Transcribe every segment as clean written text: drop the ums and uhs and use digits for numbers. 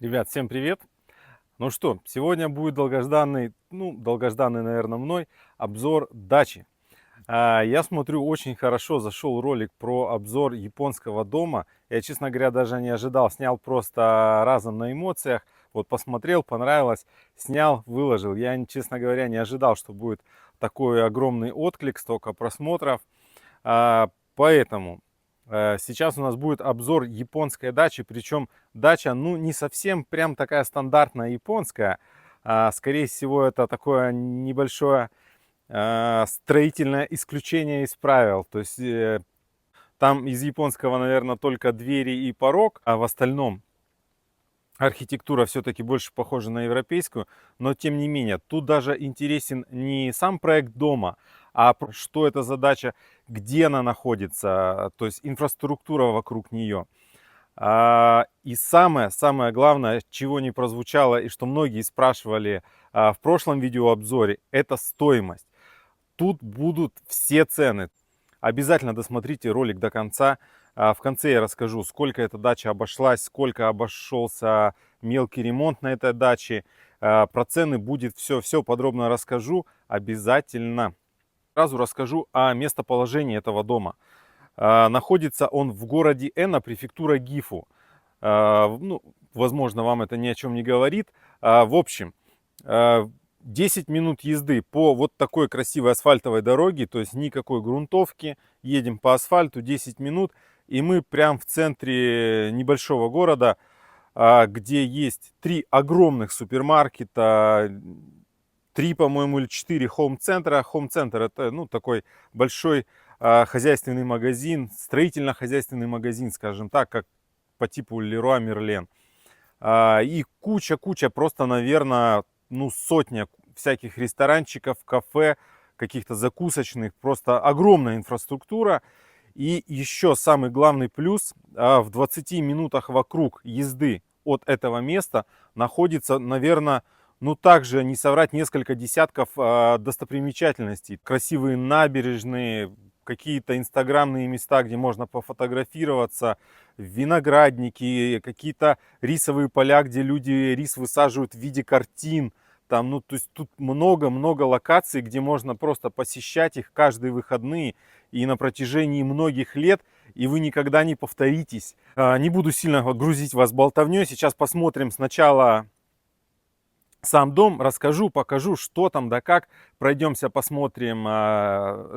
Ребят, всем привет! Ну что, сегодня будет долгожданный, наверное, мной обзор дачи. Я смотрю, очень хорошо зашел ролик про обзор японского дома. Я, честно говоря, даже не ожидал. Снял просто разом на эмоциях. Вот посмотрел, понравилось, снял, выложил. Я, честно говоря, не ожидал, что будет такой огромный отклик, столько просмотров. Поэтому сейчас у нас будет обзор японской дачи, причем дача, ну, не совсем прям такая стандартная японская, скорее всего, это такое небольшое строительное исключение из правил, то есть там из японского, наверное, только двери и порог, а в остальном архитектура все-таки больше похожа на европейскую, но тем не менее, тут даже интересен не сам проект дома, что это за дача, где она находится, то есть инфраструктура вокруг нее. И самое главное, чего не прозвучало и что многие спрашивали в прошлом видеообзоре, это стоимость. Тут будут все цены. Обязательно досмотрите ролик до конца. В конце я расскажу, сколько эта дача обошлась, сколько обошелся мелкий ремонт на этой даче. Про цены будет все подробно расскажу обязательно. Сразу расскажу о местоположении этого дома. Находится он в городе Эна, префектура Гифу. Ну, возможно, вам это ни о чем не говорит. В общем, 10 минут езды по вот такой красивой асфальтовой дороге, то есть никакой грунтовки, едем по асфальту 10 минут, и мы прям в центре небольшого города, где есть 3 огромных супермаркета, 3, по-моему, или 4 хоум-центра. Хоум-центр это, ну, такой большой хозяйственный магазин, строительно-хозяйственный магазин, скажем так, как по типу Leroy Merlin. И куча, просто, наверное, ну, сотня всяких ресторанчиков, кафе, каких-то закусочных, просто огромная инфраструктура. И еще самый главный плюс, в 20 минутах вокруг езды от этого места находится, наверное, ну также, не соврать, несколько десятков достопримечательностей. Красивые набережные, какие-то инстаграмные места, где можно пофотографироваться, виноградники, какие-то рисовые поля, где люди рис высаживают в виде картин. Там, ну, то есть тут много-много локаций, где можно просто посещать их каждые выходные и на протяжении многих лет, и вы никогда не повторитесь. Не буду сильно грузить вас болтовней. Сейчас посмотрим сначала сам дом, расскажу, покажу, что там да как. Пройдемся, посмотрим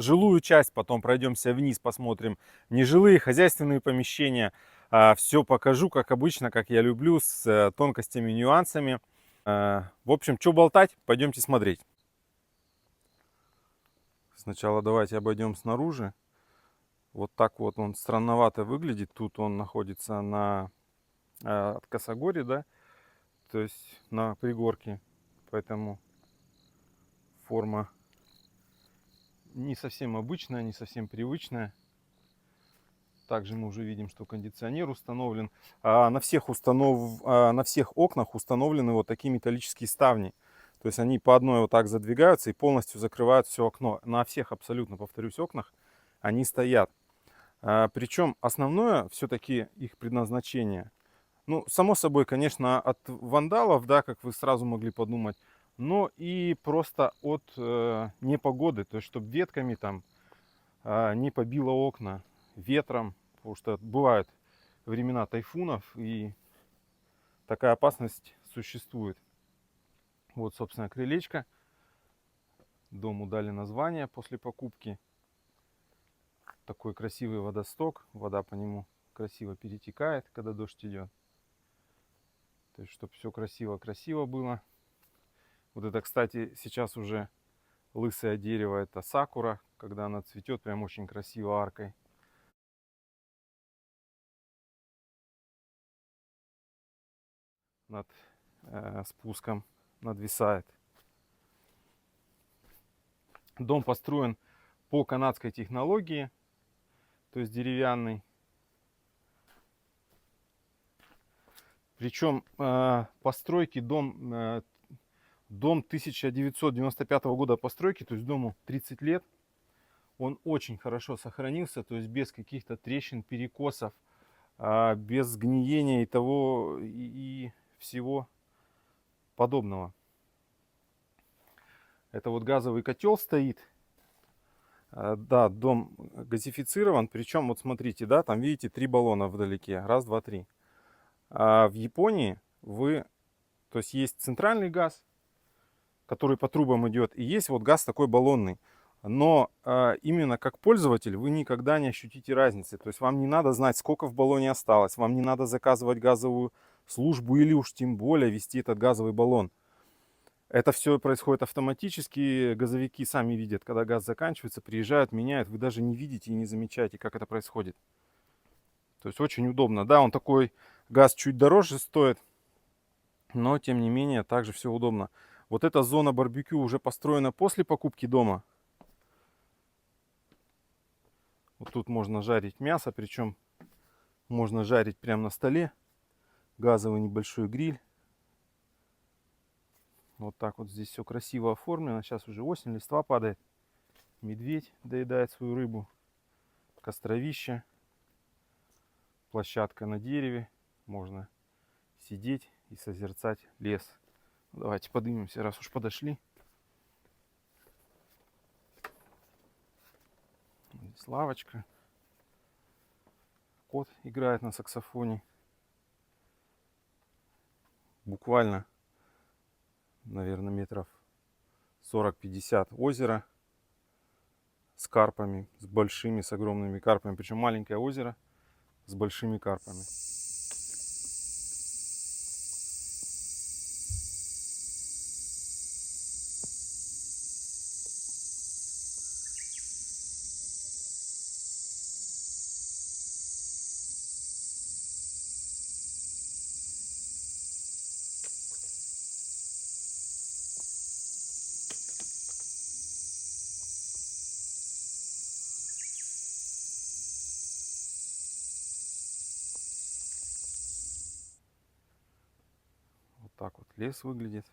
жилую часть, потом пройдемся вниз, посмотрим нежилые, хозяйственные помещения. Все покажу, как обычно, как я люблю, с тонкостями, нюансами. В общем, что болтать, пойдемте смотреть. Сначала давайте обойдем снаружи. Вот так вот он странновато выглядит. Тут он находится на косогоре, да, то есть на пригорке. Поэтому форма не совсем обычная, не совсем привычная. Также мы уже видим, что кондиционер установлен. На всех окнах установлены вот такие металлические ставни. То есть они по одной вот так задвигаются и полностью закрывают все окно. На всех абсолютно, повторюсь, окнах они стоят. Причем основное все-таки их предназначение. Ну, само собой, конечно, от вандалов, да, как вы сразу могли подумать, но и просто от непогоды, то есть чтобы ветками там не побило окна, ветром, потому что бывают времена тайфунов и такая опасность существует. Вот, собственно, крылечко. Дому дали название после покупки. Такой красивый водосток, вода по нему красиво перетекает, когда дождь идет. То есть, чтобы все красиво-красиво было. Вот это, кстати, сейчас уже лысое дерево, это сакура, когда она цветет, прям очень красиво аркой. Над спуском надвисает. Дом построен по канадской технологии, то есть деревянный. Причем постройки дом 1995 года постройки, то есть дому 30 лет. Он очень хорошо сохранился, то есть без каких-то трещин, перекосов, без гниения и всего подобного. Это вот газовый котел стоит. Да, дом газифицирован. Причем, вот смотрите, да, там видите 3 баллона вдалеке. Раз, два, три. А в Японии то есть центральный газ, который по трубам идет, и есть вот газ такой баллонный. Но именно как пользователь вы никогда не ощутите разницы. То есть вам не надо знать, сколько в баллоне осталось. Вам не надо заказывать газовую службу или уж тем более вести этот газовый баллон. Это все происходит автоматически. Газовики сами видят, когда газ заканчивается, приезжают, меняют. Вы даже не видите и не замечаете, как это происходит. То есть очень удобно. Да, он такой, газ чуть дороже стоит, но тем не менее также все удобно. Вот эта зона барбекю уже построена после покупки дома. Вот тут можно жарить мясо, причем можно жарить прямо на столе. Газовый небольшой гриль. Вот так вот здесь все красиво оформлено. Сейчас уже осень, листва падает. Медведь доедает свою рыбу. Костровище. Площадка на дереве. Можно сидеть и созерцать лес. Давайте поднимемся, раз уж подошли. Здесь лавочка. Кот играет на саксофоне. Буквально, наверное, метров 40-50 озеро с карпами, с большими, с огромными карпами. Причем маленькое озеро с большими карпами. Вот так вот лес выглядит.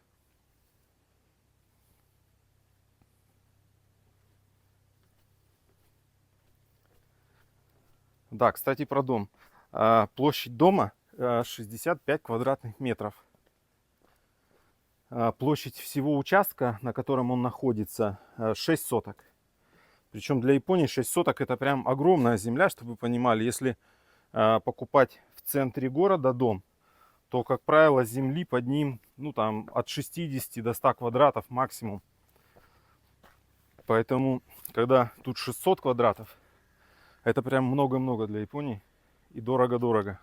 Да, кстати, про дом. Площадь дома 65 квадратных метров. Площадь всего участка, на котором он находится, 6 соток. Причем для Японии 6 соток это прям огромная земля, чтобы вы понимали. Если покупать в центре города дом, то, как правило, земли под ним, ну там от 60 до 100 квадратов максимум. Поэтому, когда тут 600 квадратов, это прям много-много для Японии и дорого-дорого.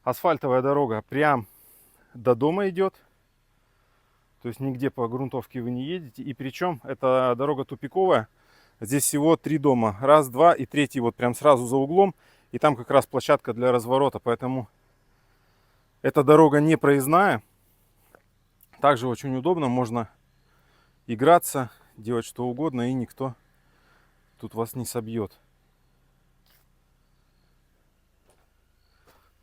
Асфальтовая дорога прям до дома идет. То есть нигде по грунтовке вы не едете. И причем эта дорога тупиковая. Здесь всего 3 дома. Раз, два и третий вот прям сразу за углом. И там как раз площадка для разворота. Поэтому эта дорога не проездная. Также очень удобно. Можно играться, делать что угодно. И никто тут вас не собьет.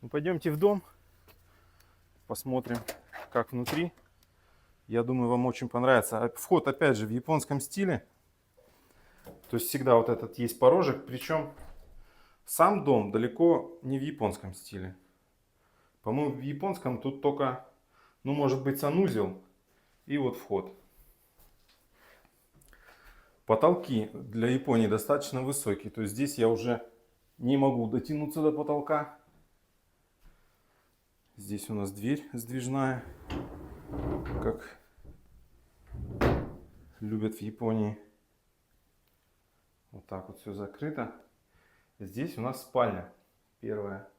Ну, пойдемте в дом. Посмотрим, как внутри. Я думаю, вам очень понравится. Вход, опять же, в японском стиле. То есть всегда вот этот есть порожек. Причем сам дом далеко не в японском стиле. По-моему, в японском тут только, ну, может быть, санузел и вот вход. Потолки для Японии достаточно высокие. То есть здесь я уже не могу дотянуться до потолка. Здесь у нас дверь сдвижная, как любят в Японии. Вот так вот все закрыто. Здесь у нас спальня первая.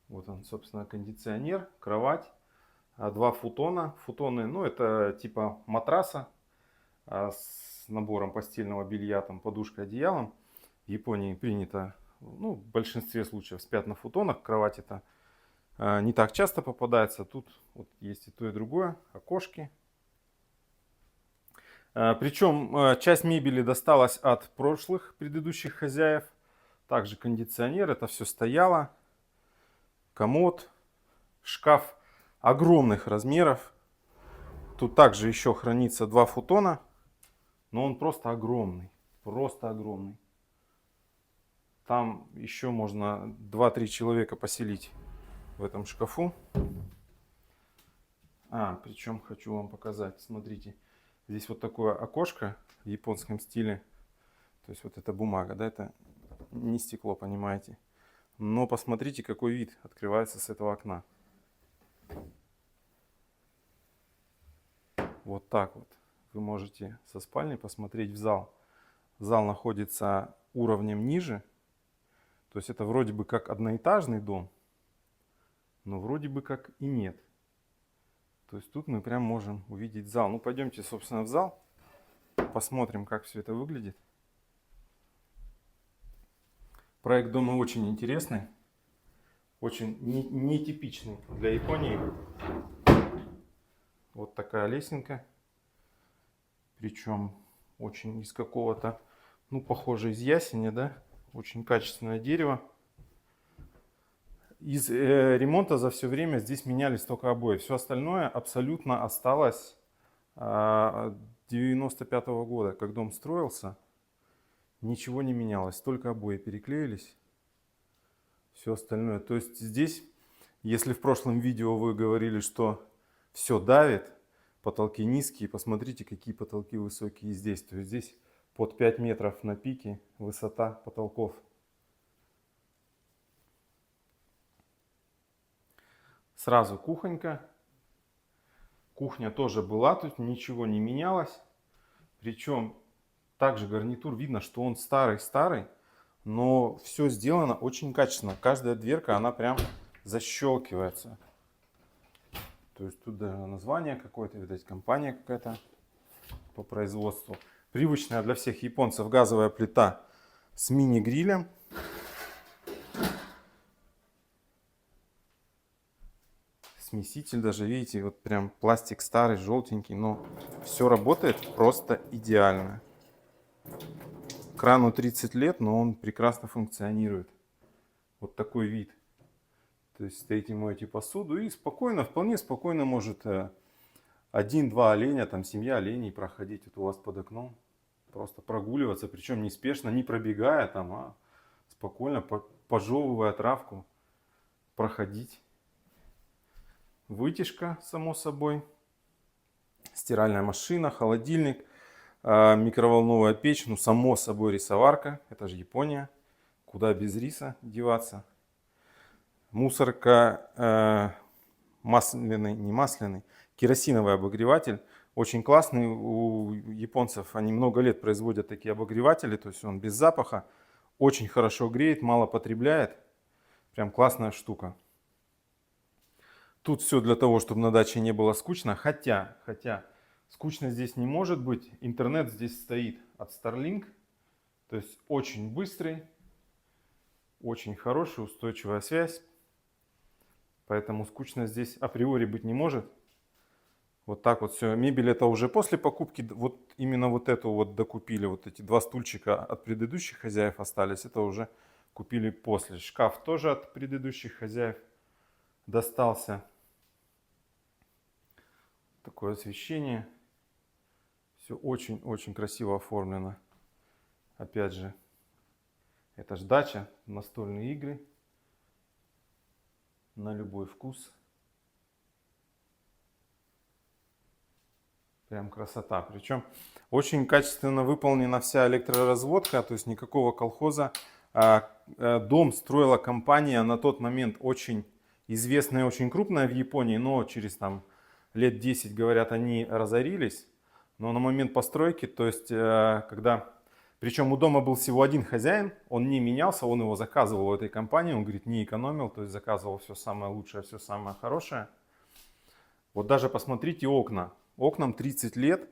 Вот он, собственно, кондиционер, кровать, 2 футона. Футоны, ну, это типа матраса с набором постельного белья, там, подушкой, одеялом. В Японии принято, ну, в большинстве случаев спят на футонах. Кровать это не так часто попадается. Тут вот есть и то, и другое. Окошки. Причем часть мебели досталась от прошлых предыдущих хозяев. Также кондиционер, это все стояло. Комод, шкаф огромных размеров. Тут также еще хранится 2 футона. Но он просто огромный. Просто огромный. Там еще можно 2-3 человека поселить в этом шкафу. Причем хочу вам показать. Смотрите, здесь вот такое окошко в японском стиле. То есть вот эта бумага, да, это не стекло, понимаете. Но посмотрите, какой вид открывается с этого окна. Вот так вот вы можете со спальни посмотреть в зал. Зал находится уровнем ниже. То есть это вроде бы как одноэтажный дом, но вроде бы как и нет. То есть тут мы прям можем увидеть зал. Ну, пойдемте, собственно, в зал. Посмотрим, как все это выглядит. Проект дома очень интересный. Очень нетипичный для Японии. Вот такая лесенка. Причем очень из какого-то, ну, похоже, из ясеня, да? Очень качественное дерево. Из ремонта за все время здесь менялись только обои. Все остальное абсолютно осталось 95-го года, как дом строился. Ничего не менялось, только обои переклеились. Все остальное. То есть здесь, если в прошлом видео вы говорили, что все давит, потолки низкие, посмотрите, какие потолки высокие здесь. То есть здесь под 5 метров на пике высота потолков. Сразу кухонька. Кухня тоже была, тут ничего не менялось. Причем также гарнитур, видно, что он старый-старый, но все сделано очень качественно. Каждая дверка, она прям защелкивается. То есть тут даже название какое-то, видать, компания какая-то по производству. Привычная для всех японцев газовая плита с мини-грилем. Смеситель даже, видите, вот прям пластик старый, желтенький, но все работает просто идеально. Крану 30 лет, но он прекрасно функционирует. Вот такой вид. То есть стоите, моете посуду и спокойно, вполне спокойно может 1-2 оленя, там семья оленей проходить вот у вас под окном. Просто прогуливаться, причем неспешно, не пробегая там, а спокойно, пожевывая травку, проходить. Вытяжка, само собой. Стиральная машина, холодильник, микроволновая печь, ну, само собой, рисоварка. Это же Япония. Куда без риса деваться. Мусорка, масляный, не масляный, керосиновый обогреватель. Очень классный. У японцев они много лет производят такие обогреватели. То есть он без запаха. Очень хорошо греет, мало потребляет. Прям классная штука. Тут все для того, чтобы на даче не было скучно. Хотя скучно здесь не может быть. Интернет здесь стоит от Starlink. То есть очень быстрый, очень хорошая, устойчивая связь. Поэтому скучно здесь априори быть не может. Вот так вот все. Мебель это уже после покупки. Вот именно вот эту вот докупили. Вот эти 2 стульчика от предыдущих хозяев остались. Это уже купили после. Шкаф тоже от предыдущих хозяев достался. Такое освещение. Все очень-очень красиво оформлено. Опять же, это ж дача, настольные игры на любой вкус. Прям красота. Причем очень качественно выполнена вся электроразводка, то есть никакого колхоза. Дом строила компания на тот момент очень известная, очень крупная в Японии, но через там лет 10, говорят, они разорились. Но на момент постройки, то есть когда... Причем у дома был всего один хозяин, он не менялся, он его заказывал у этой компании, он, говорит, не экономил, то есть заказывал все самое лучшее, все самое хорошее. Вот даже посмотрите окна. Окнам 30 лет,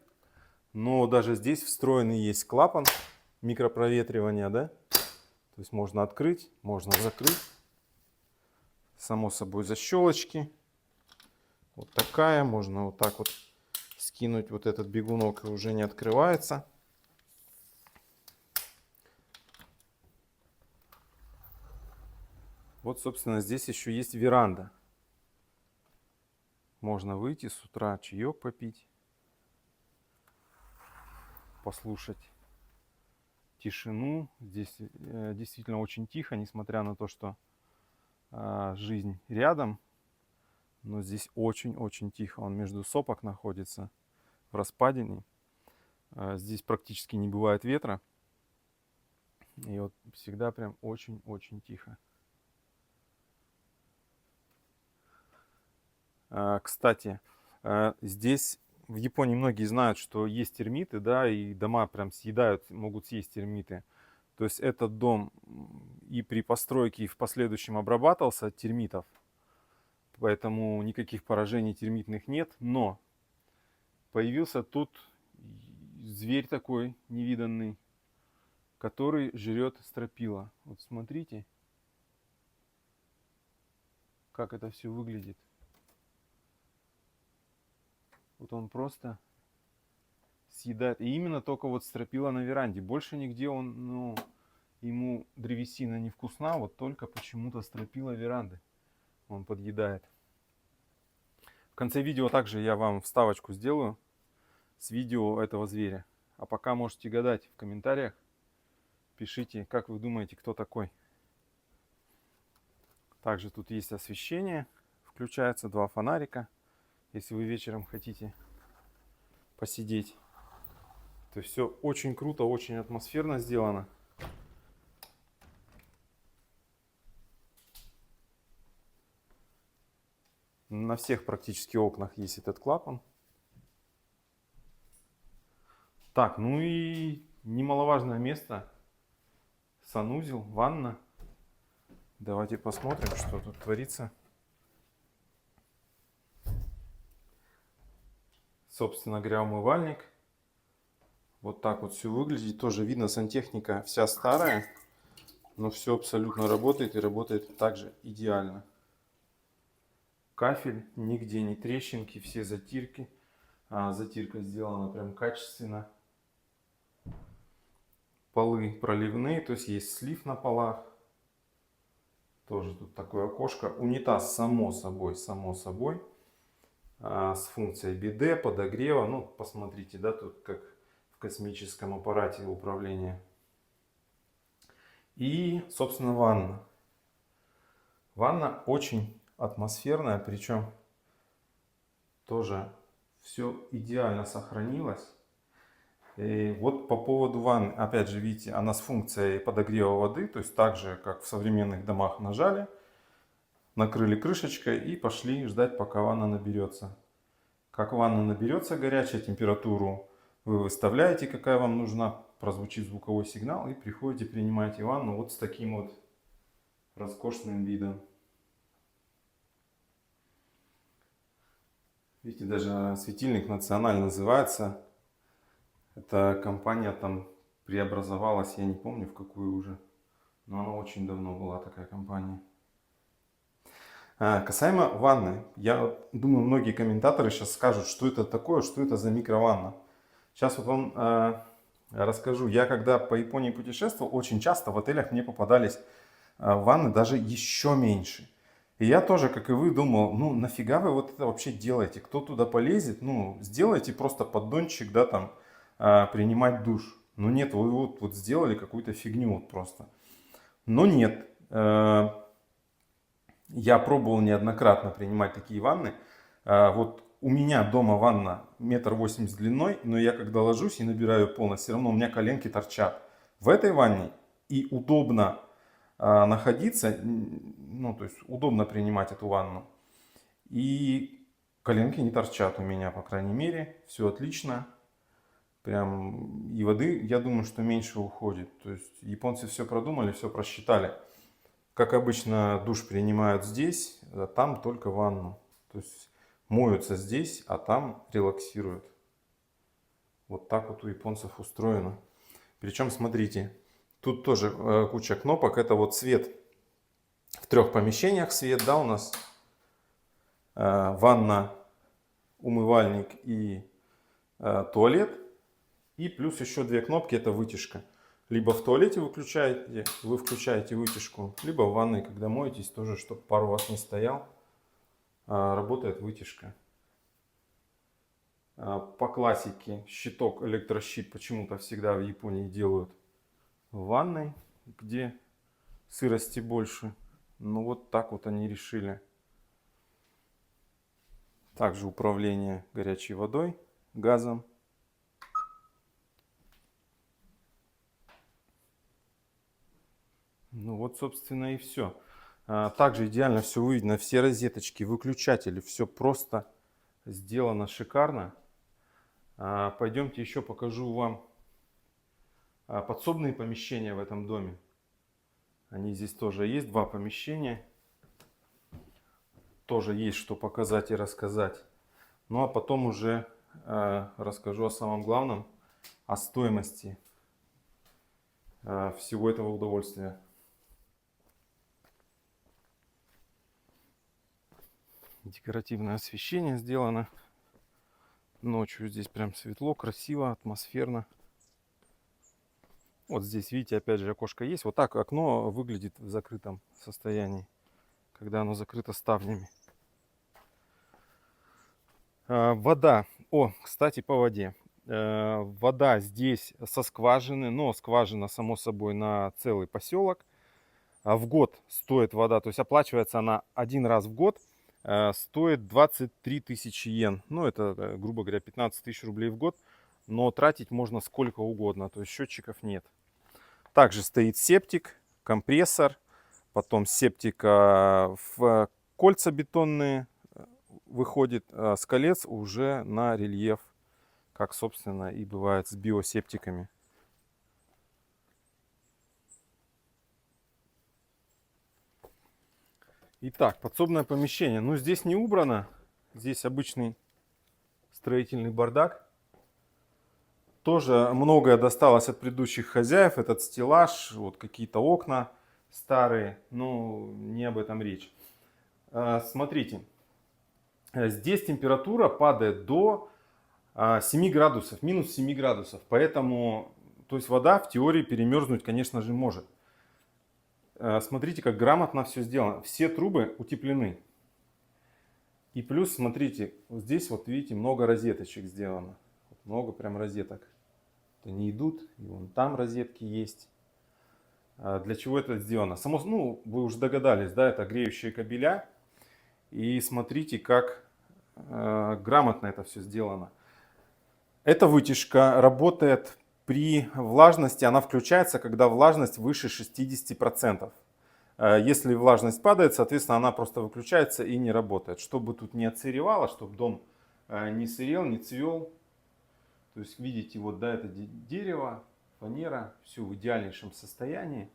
но даже здесь встроенный есть клапан микропроветривания, да? То есть можно открыть, можно закрыть. Само собой защелочки. Вот такая, можно вот так вот скинуть вот этот бегунок и уже не открывается. Вот, собственно, здесь еще есть веранда. Можно выйти с утра, чаек попить, послушать тишину. Здесь действительно очень тихо, несмотря на то, что жизнь рядом. Но здесь очень-очень тихо. Он между сопок находится, в распадине. Здесь практически не бывает ветра. И вот всегда прям очень-очень тихо. Кстати, здесь в Японии многие знают, что есть термиты, да, и дома прям съедают, могут съесть термиты. То есть этот дом и при постройке, и в последующем обрабатывался от термитов. Поэтому никаких поражений термитных нет. Но появился тут зверь такой невиданный, который жрет стропила. Вот смотрите, как это все выглядит. Вот он просто съедает. И именно только вот стропила на веранде. Больше нигде он, ну, ему древесина не вкусна, вот только почему-то стропила веранды он подъедает. В конце видео также я вам вставочку сделаю с видео этого зверя. А пока можете гадать в комментариях. Пишите, как вы думаете, кто такой. Также тут есть освещение. Включается 2 фонарика. Если вы вечером хотите посидеть. То есть все очень круто, очень атмосферно сделано. На всех практически окнах есть этот клапан. Так, ну и немаловажное место. Санузел, ванна. Давайте посмотрим, что тут творится. Собственно говоря, умывальник. Вот так вот все выглядит. Тоже видно, сантехника вся старая. Но все абсолютно работает и работает также идеально. Кафель, нигде не трещинки, все затирки. Затирка сделана прям качественно. Полы проливные, то есть есть слив на полах. Тоже тут такое окошко. Унитаз само собой. С функцией биде, подогрева. Ну, посмотрите, да, тут как в космическом аппарате управления. И, собственно, ванна. Ванна очень атмосферная, причем тоже все идеально сохранилось. И вот по поводу ванны, опять же, видите, она с функцией подогрева воды, то есть так же, как в современных домах, нажали, накрыли крышечкой и пошли ждать, пока ванна наберется. Как ванна наберется горячая, температуру вы выставляете, какая вам нужна, прозвучит звуковой сигнал и приходите, принимаете ванну вот с таким вот роскошным видом. Видите, даже светильник «Националь» называется. Эта компания там преобразовалась, я не помню в какую уже, но она очень давно была такая компания. Касаемо ванны, я думаю, многие комментаторы сейчас скажут, что это такое, что это за микрованна. Сейчас вот вам расскажу. Я когда по Японии путешествовал, очень часто в отелях мне попадались ванны даже еще меньше. И я тоже, как и вы, думал, ну нафига вы вот это вообще делаете? Кто туда полезет? Ну, сделайте просто поддончик, да, там, принимать душ. Но нет, вы вот сделали какую-то фигню вот просто. Но нет. Я пробовал неоднократно принимать такие ванны. Вот у меня дома ванна 1,80 м длиной, но я когда ложусь и набираю полностью, все равно у меня коленки торчат. В этой ванне и удобно находиться, ну то есть удобно принимать эту ванну. И коленки не торчат у меня, по крайней мере, все отлично. Прям и воды, я думаю, что меньше уходит. То есть японцы все продумали, все просчитали. Как обычно, душ принимают здесь, а там только ванну. То есть моются здесь, а там релаксируют. Вот так вот у японцев устроено. Причем, смотрите, тут тоже куча кнопок. Это вот свет в 3 помещениях. Свет, да, у нас ванна, умывальник и туалет. И плюс еще 2 кнопки, это вытяжка. Либо в туалете вы включаете вытяжку, либо в ванной, когда моетесь, тоже, чтобы пар у вас не стоял, работает вытяжка. По классике щиток, электрощит почему-то всегда в Японии делают в ванной, где сырости больше. Ну вот так вот они решили. Также управление горячей водой, газом. Ну вот, собственно, и все. Также идеально все выведено, все розеточки, выключатели, все просто сделано шикарно. Пойдемте еще покажу вам подсобные помещения в этом доме. Они здесь тоже есть, два помещения. Тоже есть что показать и рассказать. Ну а потом уже расскажу о самом главном, о стоимости всего этого удовольствия. Декоративное освещение сделано. Ночью здесь прям светло, красиво, атмосферно. Вот здесь, видите, опять же окошко есть. Вот так окно выглядит в закрытом состоянии, когда оно закрыто ставнями. Вода. О, кстати, по воде. Вода здесь со скважины, но скважина, само собой, на целый поселок. В год стоит вода, то есть оплачивается она один раз в год, стоит 23 тысячи йен. Ну, это, грубо говоря, 15 тысяч рублей в год, но тратить можно сколько угодно, то есть счетчиков нет. Также стоит септик, компрессор, потом септика в кольца бетонные выходит, с колец уже на рельеф, как, собственно, и бывает с биосептиками. Итак, подсобное помещение. Ну, здесь не убрано. Здесь обычный строительный бардак. Тоже многое досталось от предыдущих хозяев. Этот стеллаж, вот какие-то окна старые. Ну, не об этом речь. Смотрите. Здесь температура падает до 7 градусов, минус 7 градусов. Поэтому, то есть вода в теории перемерзнуть, конечно же, может. Смотрите, как грамотно все сделано. Все трубы утеплены. И плюс, смотрите, вот здесь вот видите, много розеточек сделано. Много прям розеток. Они идут, и вон там розетки есть. Для чего это сделано? Само, ну, вы уже догадались, да, это греющие кабеля. И смотрите, как грамотно это все сделано. Эта вытяжка работает при влажности, она включается, когда влажность выше 60%. Если влажность падает, соответственно, она просто выключается и не работает. Чтобы тут не отсыревало, чтобы дом не сырел, не цвел. То есть, видите, вот, да, это дерево, фанера, все в идеальнейшем состоянии.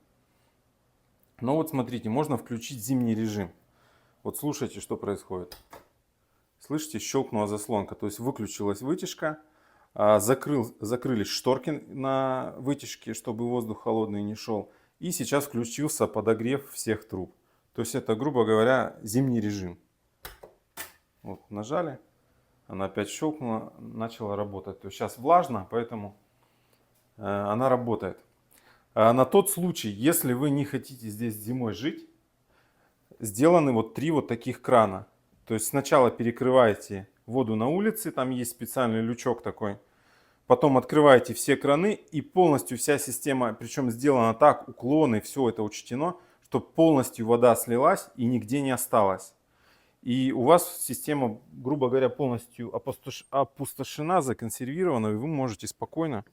Но вот смотрите, можно включить зимний режим. Вот слушайте, что происходит. Слышите, щелкнула заслонка, то есть выключилась вытяжка. Закрылись шторки на вытяжке, чтобы воздух холодный не шел. И сейчас включился подогрев всех труб. То есть это, грубо говоря, зимний режим. Вот нажали, она опять щелкнула, начала работать. То есть сейчас влажно, поэтому она работает. На тот случай, если вы не хотите здесь зимой жить, сделаны вот 3 вот таких крана. То есть сначала перекрываете воду на улице, там есть специальный лючок такой. Потом открываете все краны и полностью вся система, причем сделана так, уклоны, все это учтено, чтобы полностью вода слилась и нигде не осталась. И у вас система, грубо говоря, полностью опустошена, законсервирована, и вы можете спокойно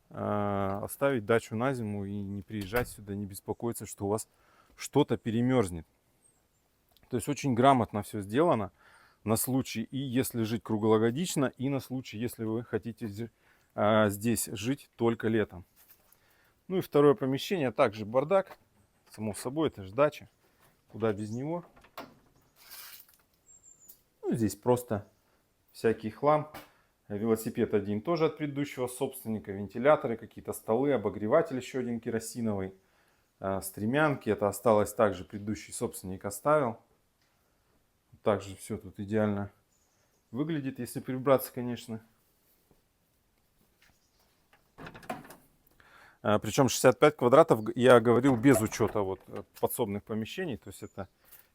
оставить дачу на зиму и не приезжать сюда, не беспокоиться, что у вас что-то перемерзнет. То есть очень грамотно все сделано на случай, и если жить круглогодично, и на случай, если вы хотите здесь жить только летом. Ну и второе помещение, также бардак, само собой, это же дача, куда без него. Ну, здесь просто всякий хлам. Велосипед один тоже от предыдущего собственника, вентиляторы, какие-то столы, обогреватель еще один керосиновый, стремянки, это осталось также, предыдущий собственник оставил. Также все тут идеально выглядит, если прибраться, конечно. Причем 65 квадратов, я говорил, без учета вот подсобных помещений. То есть это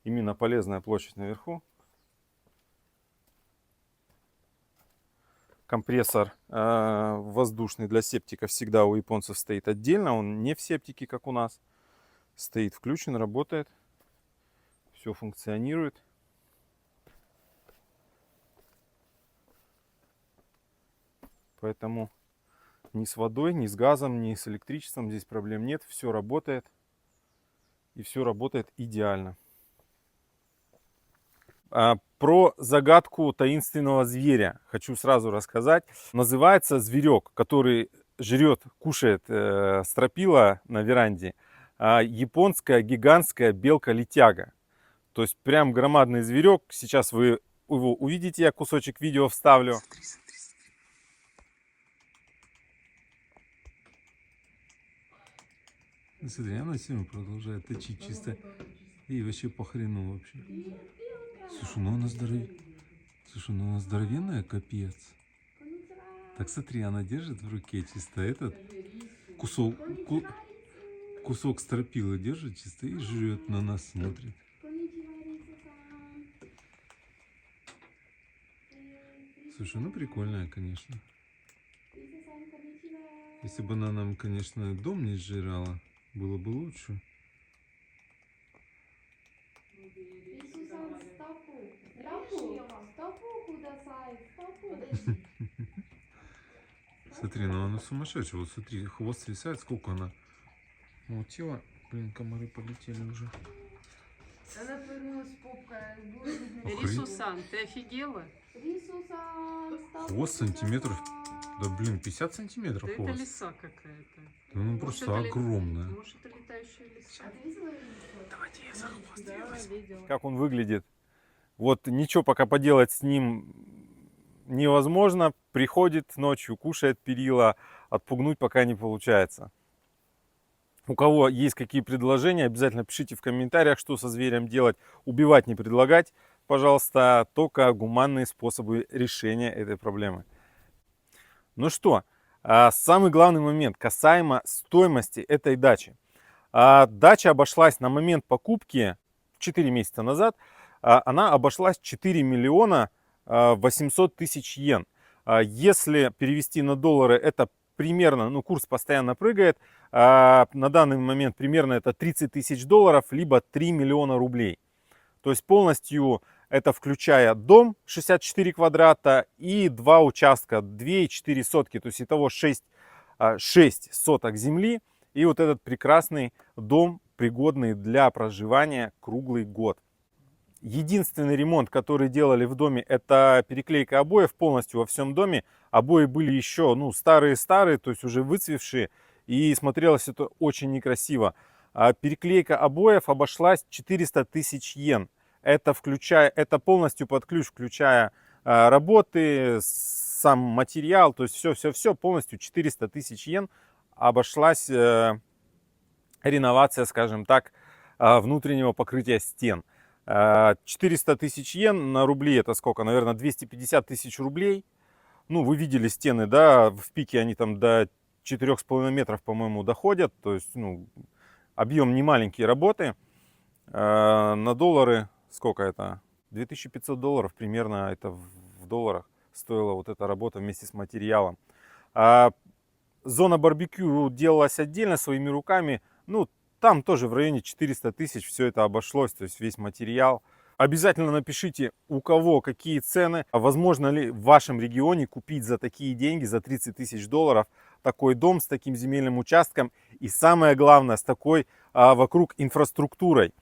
именно полезная площадь наверху. Компрессор воздушный для септика всегда у японцев стоит отдельно. Он не в септике, как у нас. Стоит включен, работает. Все функционирует. Поэтому ни с водой, ни с газом, ни с электричеством здесь проблем нет. Все работает. И все работает идеально. Про загадку таинственного зверя хочу сразу рассказать. Называется зверек, который жрет, кушает стропила на веранде. Японская гигантская белка-летяга. То есть прям громадный зверек. Сейчас вы его увидите, я кусочек видео вставлю. Смотри, она все продолжает точить чисто. И вообще по хрену вообще. Слушай, ну она здоровенная, капец. Так смотри, она держит в руке чисто этот кусок стропила держит чисто и жрет, на нас смотрит. Слушай, ну прикольная, конечно. Если бы она нам, конечно, дом не сжирала, было бы лучше. Смотри, ну она сумасшедшая. Вот смотри, хвост свисает, сколько она. Вот тело, блин, комары полетели уже. Она повернулась попкой. Рису-сан, ты офигела? Хвост сантиметров, да блин, 50 сантиметров Да хвост. это лиса какая-то. Да ну просто огромная. Может, это летающая лиса? Давайте я за хвост. Да, видела. Как он выглядит. Вот ничего пока поделать с ним невозможно. Приходит ночью, кушает перила. Отпугнуть пока не получается. У кого есть какие предложения, обязательно пишите в комментариях, что со зверем делать. Убивать не предлагать, пожалуйста, только гуманные способы решения этой проблемы. Ну что, самый главный момент касаемо стоимости этой дачи. Дача обошлась на момент покупки 4 месяца назад. Она обошлась 4 миллиона 800 тысяч йен. Если перевести на доллары, это примерно, ну курс постоянно прыгает, на данный момент примерно это 30 тысяч долларов, либо 3 миллиона рублей. То есть полностью это включая дом 64 квадрата и 2 участка, 2,4 сотки, то есть итого 6 соток земли. И вот этот прекрасный дом, пригодный для проживания круглый год. Единственный ремонт, который делали в доме, это переклейка обоев полностью во всем доме. Обои были еще, ну, старые-старые, то есть уже выцвевшие. И смотрелось это очень некрасиво. Переклейка обоев обошлась 400 тысяч йен. Это полностью под ключ, включая работы, сам материал, то есть все полностью 400 тысяч йен обошлась реновация, скажем так, внутреннего покрытия стен. 400 тысяч йен на рубли это сколько? Наверное, 250 тысяч рублей. Ну, вы видели стены, да, в пике они там до 4,5 метров, по-моему, доходят. То есть, ну, объем не маленькие работы. На доллары сколько это? 2500 долларов примерно, это в долларах стоила вот эта работа вместе с материалом. Зона барбекю делалась отдельно своими руками. Ну, там тоже в районе 400 тысяч все это обошлось, то есть весь материал. Обязательно напишите, у кого какие цены. Возможно ли в вашем регионе купить за такие деньги, за 30 тысяч долларов, такой дом с таким земельным участком. И самое главное, с такой вокруг инфраструктурой.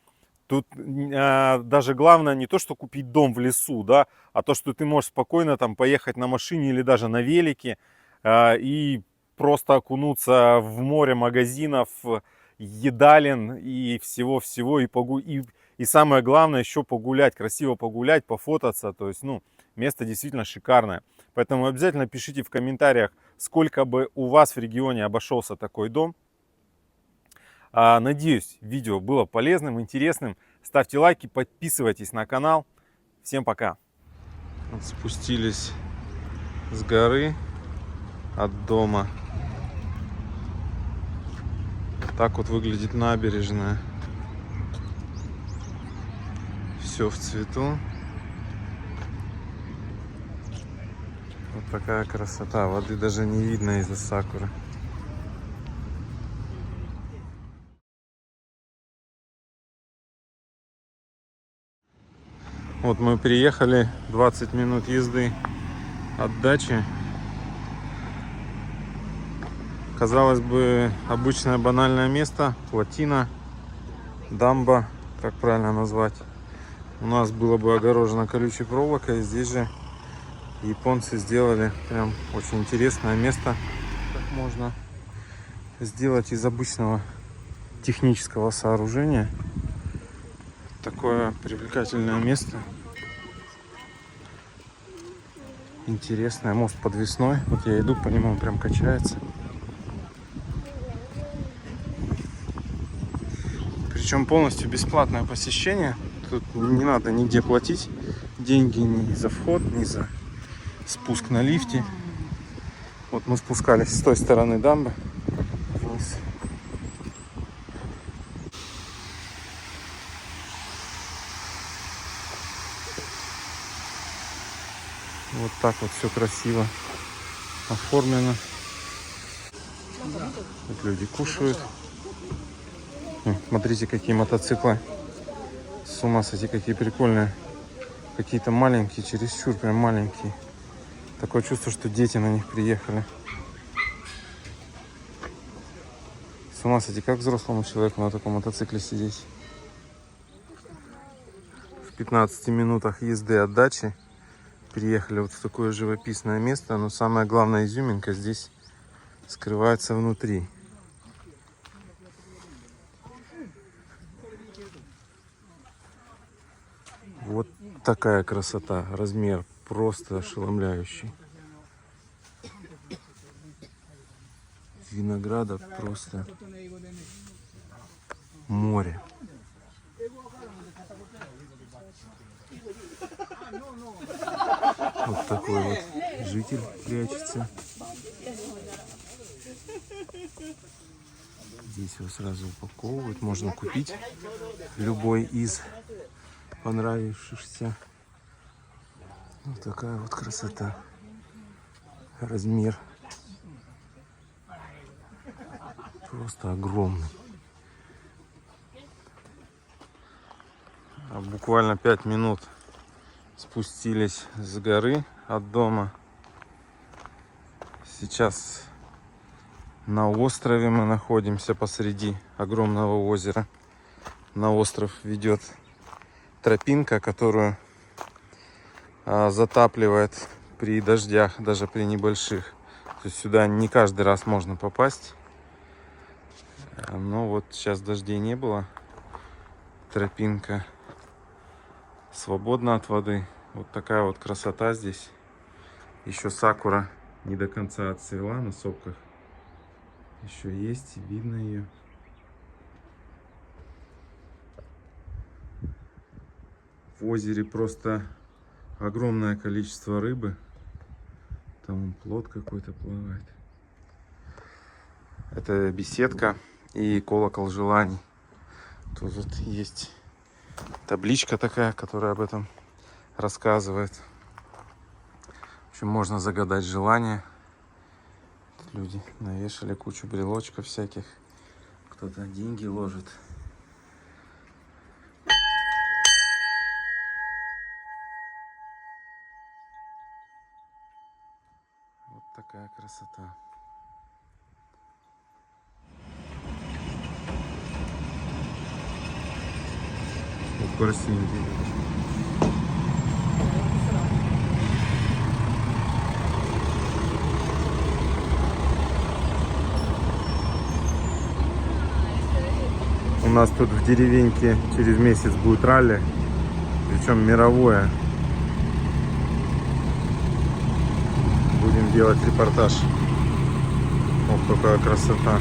Тут даже главное не то, что купить дом в лесу, да, а то, что ты можешь спокойно там поехать на машине или даже на велике и просто окунуться в море магазинов, едалин и всего-всего, и самое главное еще погулять, красиво погулять, пофотаться, то есть, ну, место действительно шикарное. Поэтому обязательно пишите в комментариях, сколько бы у вас в регионе обошелся такой дом. Надеюсь, видео было полезным, интересным. Ставьте лайки, подписывайтесь на канал. Всем пока. Вот спустились с горы от дома. Так вот выглядит набережная. Все в цвету. Вот такая красота. Воды даже не видно из-за сакуры. Вот мы приехали, 20 минут езды от дачи. Казалось бы, обычное банальное место, плотина, дамба, как правильно назвать. У нас было бы огорожено колючей проволокой, здесь же японцы сделали прям очень интересное место. Как можно сделать из обычного технического сооружения такое привлекательное место. Интересное, мост подвесной. Вот я иду по нему, он прям качается. Причем полностью бесплатное посещение. Тут не надо нигде платить деньги ни за вход, ни за спуск на лифте. Вот мы спускались с той стороны дамбы вниз. Вот так вот все красиво оформлено. Вот люди кушают. Смотрите, какие мотоциклы. С ума сойти, какие прикольные. Какие-то маленькие, чересчур прям маленькие. Такое чувство, что дети на них приехали. С ума сойти, как взрослому человеку на таком мотоцикле сидеть. В 15 минутах езды от дачи приехали вот в такое живописное место. Но самая главная изюминка здесь скрывается внутри. Вот такая красота, размер просто ошеломляющий. Винограда просто море. Вот такой вот житель прячется. Здесь его сразу упаковывают, можно купить любой из понравившихся. Вот такая вот красота. Размер просто огромный. Буквально 5 минут спустились с горы от дома. Сейчас на острове мы находимся посреди огромного озера. На остров ведет тропинка, которую затапливает при дождях, даже при небольших. То есть сюда не каждый раз можно попасть. Но вот сейчас дождей не было. Тропинка свободна от воды. Вот такая вот красота здесь. Еще сакура не до конца отцвела на сопках. Еще есть, видно ее. В озере просто огромное количество рыбы. Там плот какой-то плавает. Это беседка и колокол желаний. Тут вот есть табличка такая, которая об этом рассказывает. В общем, можно загадать желание. Тут люди навешали кучу брелочков всяких. Кто-то деньги ложит. Вот такая красота. Вот красивенький. У нас тут в деревеньке через месяц будет ралли, причем мировое. Будем делать репортаж. Ох, какая красота.